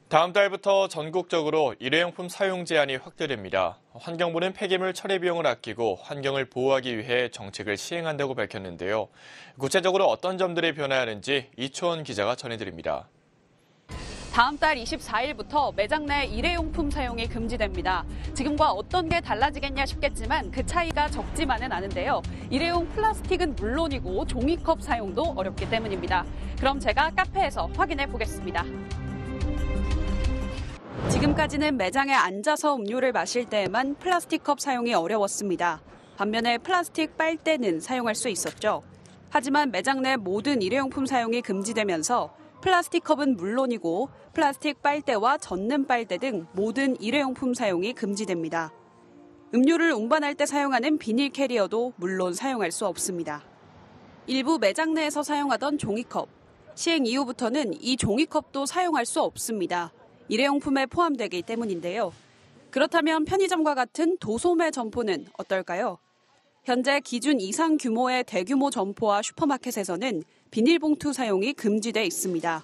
다음 달부터 전국적으로 일회용품 사용 제한이 확대됩니다. 환경부는 폐기물 처리 비용을 아끼고 환경을 보호하기 위해 정책을 시행한다고 밝혔는데요. 구체적으로 어떤 점들이 변화하는지 이초원 기자가 전해드립니다. 다음 달 24일부터 매장 내 일회용품 사용이 금지됩니다. 지금과 어떤 게 달라지겠냐 싶겠지만 그 차이가 적지만은 않은데요. 일회용 플라스틱은 물론이고 종이컵 사용도 어렵기 때문입니다. 그럼 제가 카페에서 확인해 보겠습니다. 지금까지는 매장에 앉아서 음료를 마실 때에만 플라스틱 컵 사용이 어려웠습니다. 반면에 플라스틱 빨대는 사용할 수 있었죠. 하지만 매장 내 모든 일회용품 사용이 금지되면서 플라스틱 컵은 물론이고 플라스틱 빨대와 젓는 빨대 등 모든 일회용품 사용이 금지됩니다. 음료를 운반할 때 사용하는 비닐 캐리어도 물론 사용할 수 없습니다. 일부 매장 내에서 사용하던 종이컵, 시행 이후부터는 이 종이컵도 사용할 수 없습니다. 일회용품에 포함되기 때문인데요. 그렇다면 편의점과 같은 도소매 점포는 어떨까요? 현재 기준 이상 규모의 대규모 점포와 슈퍼마켓에서는 비닐봉투 사용이 금지돼 있습니다.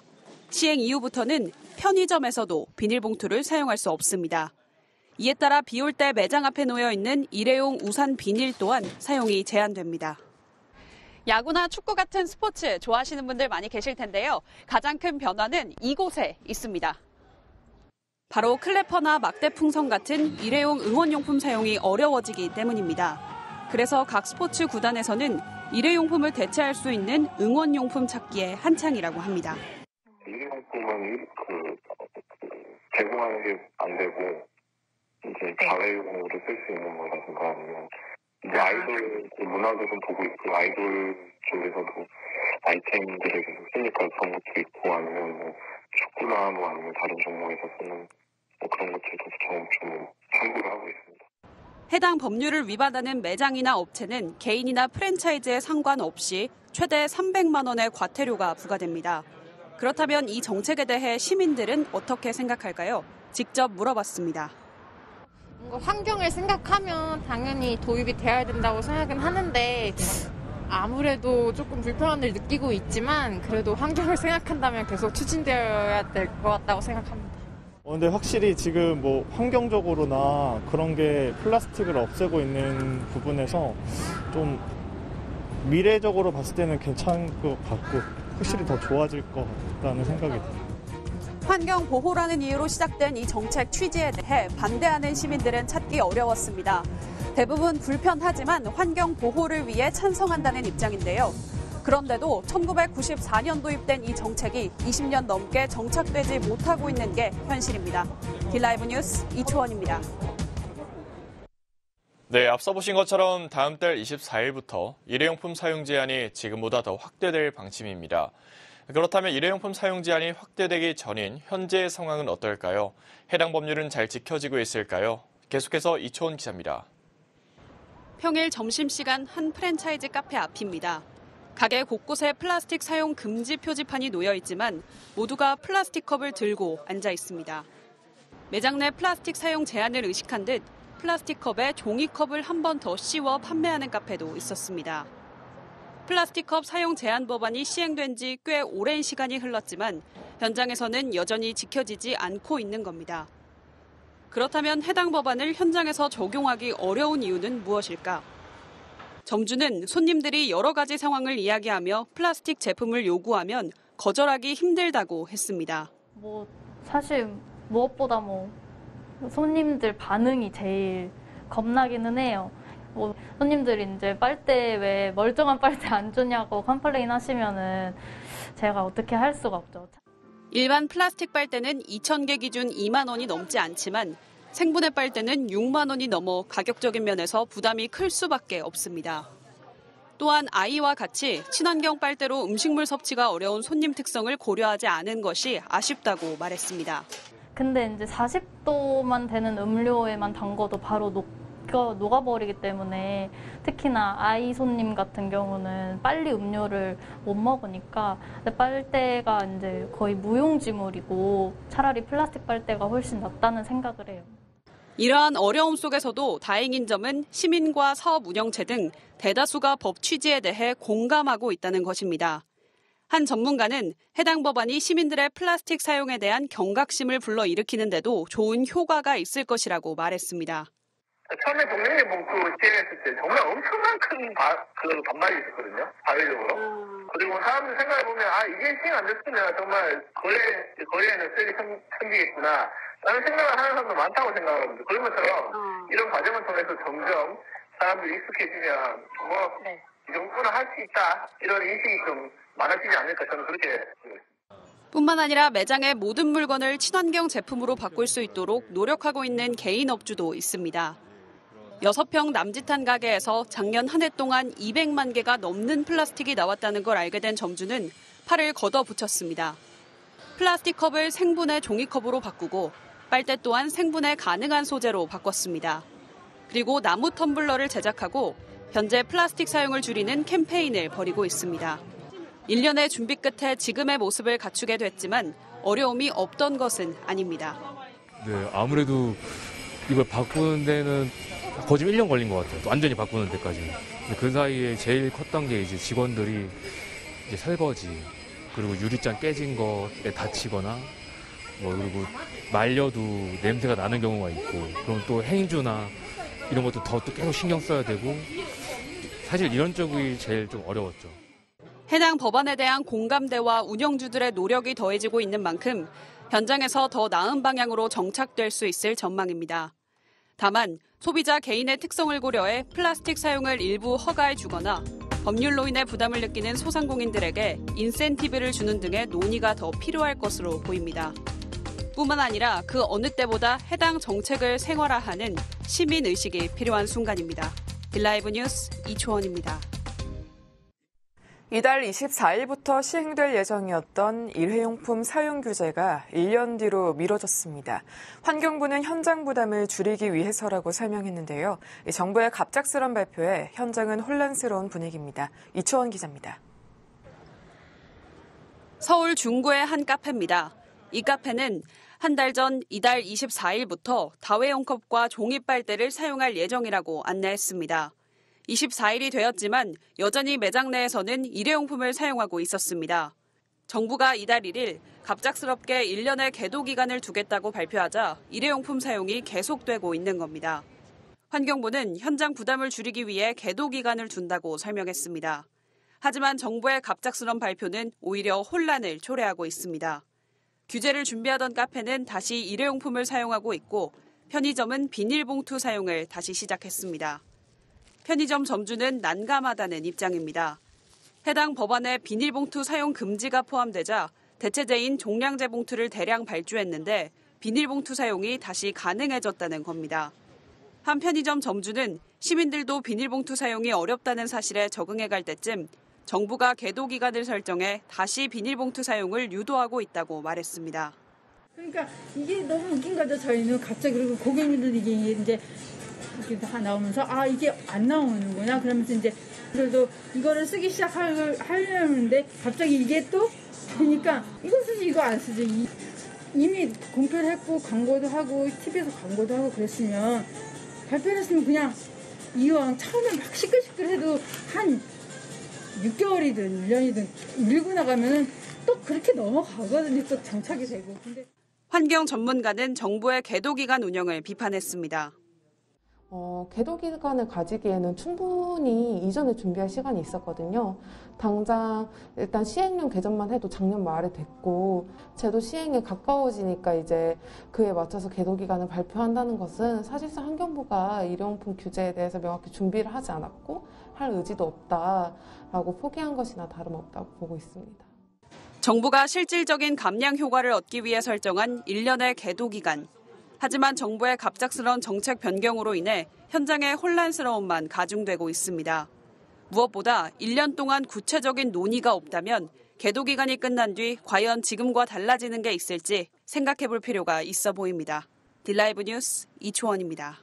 시행 이후부터는 편의점에서도 비닐봉투를 사용할 수 없습니다. 이에 따라 비 올 때 매장 앞에 놓여 있는 일회용 우산 비닐 또한 사용이 제한됩니다. 야구나 축구 같은 스포츠 좋아하시는 분들 많이 계실 텐데요. 가장 큰 변화는 이곳에 있습니다. 바로 클래퍼나 막대풍선 같은 일회용 응원용품 사용이 어려워지기 때문입니다. 그래서 각 스포츠 구단에서는 일회용품을 대체할 수 있는 응원용품 찾기에 한창이라고 합니다. 일회용품은 제공하는 게 안 되고 이제 자회용으로 쓸 수 있는 거라든가 아니면 이제 아이돌 문화적인 도구 있고 아이돌 쪽에서도 아이템들을 계속 쓰니까 그런 것도 있고 아니면 뭐 축구나 뭐 아니면 다른 종목에서 쓰는 뭐 그런 것들도 좀 참고를 하고 있습니다. 해당 법률을 위반하는 매장이나 업체는 개인이나 프랜차이즈에 상관없이 최대 300만 원의 과태료가 부과됩니다. 그렇다면 이 정책에 대해 시민들은 어떻게 생각할까요? 직접 물어봤습니다. 뭔가 환경을 생각하면 당연히 도입이 돼야 된다고 생각은 하는데 아무래도 조금 불편함을 느끼고 있지만 그래도 환경을 생각한다면 계속 추진되어야 될 것 같다고 생각합니다. 근데 확실히 지금 뭐 환경적으로나 그런 게 플라스틱을 없애고 있는 부분에서 좀 미래적으로 봤을 때는 괜찮을 것 같고 확실히 더 좋아질 것 같다는 생각이 듭니다. 환경 보호라는 이유로 시작된 이 정책 취지에 대해 반대하는 시민들은 찾기 어려웠습니다. 대부분 불편하지만 환경 보호를 위해 찬성한다는 입장인데요. 그런데도 1994년 도입된 이 정책이 20년 넘게 정착되지 못하고 있는 게 현실입니다. 길라이브 뉴스 이초원입니다. 네, 앞서 보신 것처럼 다음 달 24일부터 일회용품 사용 제한이 지금보다 더 확대될 방침입니다. 그렇다면 일회용품 사용 제한이 확대되기 전인 현재의 상황은 어떨까요? 해당 법률은 잘 지켜지고 있을까요? 계속해서 이초원 기자입니다. 평일 점심시간 한 프랜차이즈 카페 앞입니다. 가게 곳곳에 플라스틱 사용 금지 표지판이 놓여 있지만 모두가 플라스틱 컵을 들고 앉아 있습니다. 매장 내 플라스틱 사용 제한을 의식한 듯 플라스틱 컵에 종이컵을 한 번 더 씌워 판매하는 카페도 있었습니다. 플라스틱 컵 사용 제한 법안이 시행된 지 꽤 오랜 시간이 흘렀지만 현장에서는 여전히 지켜지지 않고 있는 겁니다. 그렇다면 해당 법안을 현장에서 적용하기 어려운 이유는 무엇일까? 점주는 손님들이 여러 가지 상황을 이야기하며 플라스틱 제품을 요구하면 거절하기 힘들다고 했습니다. 사실 무엇보다 손님들 반응이 제일 겁나기는 해요. 손님들이 이제 빨대 왜 멀쩡한 빨대 안 주냐고 컴플레인 하시면은 제가 어떻게 할 수가 없죠. 일반 플라스틱 빨대는 2,000개 기준 2만 원이 넘지 않지만 생분해 빨대는 6만 원이 넘어 가격적인 면에서 부담이 클 수밖에 없습니다. 또한 아이와 같이 친환경 빨대로 음식물 섭취가 어려운 손님 특성을 고려하지 않은 것이 아쉽다고 말했습니다. 근데 이제 40도만 되는 음료에만 담궈도 바로 녹아버리기 때문에 특히나 아이 손님 같은 경우는 빨리 음료를 못 먹으니까 빨대가 이제 거의 무용지물이고 차라리 플라스틱 빨대가 훨씬 낫다는 생각을 해요. 이러한 어려움 속에서도 다행인 점은 시민과 사업 운영체 등 대다수가 법 취지에 대해 공감하고 있다는 것입니다. 한 전문가는 해당 법안이 시민들의 플라스틱 사용에 대한 경각심을 불러일으키는데도 좋은 효과가 있을 것이라고 말했습니다. 처음에 동명이봉투 시행했을 때 정말 엄청난 큰 반발이 있었거든요. 사회적으로. 그리고 사람들 생각해보면 이게 시행 안 됐으면 정말 거리에는 쓰레기 생기겠구나 라는 생각을 하는 사람도 많다고 생각하거든요. 그런 것처럼 이런 과정을 통해서 점점 사람들이 익숙해지면 이 정도는 할 수 있다 이런 인식이 좀 많아지지 않을까 저는 그렇게 생각합니다. 뿐만 아니라 매장의 모든 물건을 친환경 제품으로 바꿀 수 있도록 노력하고 있는 개인 업주도 있습니다. 6평 남짓한 가게에서 작년 한 해 동안 200만 개가 넘는 플라스틱이 나왔다는 걸 알게 된 점주는 팔을 걷어붙였습니다. 플라스틱 컵을 생분해 종이컵으로 바꾸고 빨대 또한 생분해 가능한 소재로 바꿨습니다. 그리고 나무 텀블러를 제작하고 현재 플라스틱 사용을 줄이는 캠페인을 벌이고 있습니다. 1년의 준비 끝에 지금의 모습을 갖추게 됐지만 어려움이 없던 것은 아닙니다. 네, 아무래도 이걸 바꾸는 데는 거의 1년 걸린 것 같아요. 완전히 바꾸는 데까지. 근데 그 사이에 제일 컸던 게 이제 직원들이 이제 설거지, 그리고 유리잔 깨진 거에 다치거나, 그리고 말려도 냄새가 나는 경우가 있고, 그럼 또 행주나 이런 것도 또 계속 신경 써야 되고, 사실 이런 쪽이 제일 좀 어려웠죠. 해당 법안에 대한 공감대와 운영주들의 노력이 더해지고 있는 만큼 현장에서 더 나은 방향으로 정착될 수 있을 전망입니다. 다만 소비자 개인의 특성을 고려해 플라스틱 사용을 일부 허가해 주거나 법률로 인해 부담을 느끼는 소상공인들에게 인센티브를 주는 등의 논의가 더 필요할 것으로 보입니다. 뿐만 아니라 그 어느 때보다 해당 정책을 생활화하는 시민의식이 필요한 순간입니다. 딜라이브 뉴스 이초원입니다. 이달 24일부터 시행될 예정이었던 일회용품 사용 규제가 1년 뒤로 미뤄졌습니다. 환경부는 현장 부담을 줄이기 위해서라고 설명했는데요. 정부의 갑작스런 발표에 현장은 혼란스러운 분위기입니다. 이초원 기자입니다. 서울 중구의 한 카페입니다. 이 카페는 한 달 전 이달 24일부터 다회용 컵과 종이 빨대를 사용할 예정이라고 안내했습니다. 24일이 되었지만 여전히 매장 내에서는 일회용품을 사용하고 있었습니다. 정부가 이달 1일 갑작스럽게 1년의 계도 기간을 두겠다고 발표하자 일회용품 사용이 계속되고 있는 겁니다. 환경부는 현장 부담을 줄이기 위해 계도 기간을 둔다고 설명했습니다. 하지만 정부의 갑작스런 발표는 오히려 혼란을 초래하고 있습니다. 규제를 준비하던 카페는 다시 일회용품을 사용하고 있고 편의점은 비닐봉투 사용을 다시 시작했습니다. 편의점 점주는 난감하다는 입장입니다. 해당 법안에 비닐봉투 사용 금지가 포함되자 대체제인 종량제 봉투를 대량 발주했는데 비닐봉투 사용이 다시 가능해졌다는 겁니다. 한 편의점 점주는 시민들도 비닐봉투 사용이 어렵다는 사실에 적응해갈 때쯤 정부가 계도 기간을 설정해 다시 비닐봉투 사용을 유도하고 있다고 말했습니다. 그러니까 이게 너무 웃긴 거죠. 저희는 갑자기 그리고 고객님들 이게 이제 이렇게 다 나오면서 이게 안 나오는구나 그러면서 이제 그래도 이거를 쓰기 시작하려는데 갑자기 이게 또 되니까 이거 쓰지 이거 안 쓰지 이미 공표를 했고 광고도 하고 TV에서 광고도 하고 그랬으면 발표를 했으면 그냥 이왕 처음에 막 시끌시끌해도 한 6개월이든 1년이든 밀고 나가면은 또 그렇게 넘어가거든요. 또 정착이 되고. 근데 환경 전문가는 정부의 계도 기간 운영을 비판했습니다. 계도 기간을 가지기에는 충분히 이전에 준비할 시간이 있었거든요. 당장 일단 시행령 개정만 해도 작년 말에 됐고 제도 시행에 가까워지니까 이제 그에 맞춰서 계도 기간을 발표한다는 것은 사실상 환경부가 일회용품 규제에 대해서 명확히 준비를 하지 않았고 할 의지도 없다라고 포기한 것이나 다름없다고 보고 있습니다. 정부가 실질적인 감량 효과를 얻기 위해 설정한 1년의 계도 기간. 하지만 정부의 갑작스런 정책 변경으로 인해 현장의 혼란스러움만 가중되고 있습니다. 무엇보다 1년 동안 구체적인 논의가 없다면 계도 기간이 끝난 뒤 과연 지금과 달라지는 게 있을지 생각해 볼 필요가 있어 보입니다. 딜라이브 뉴스 이초원입니다.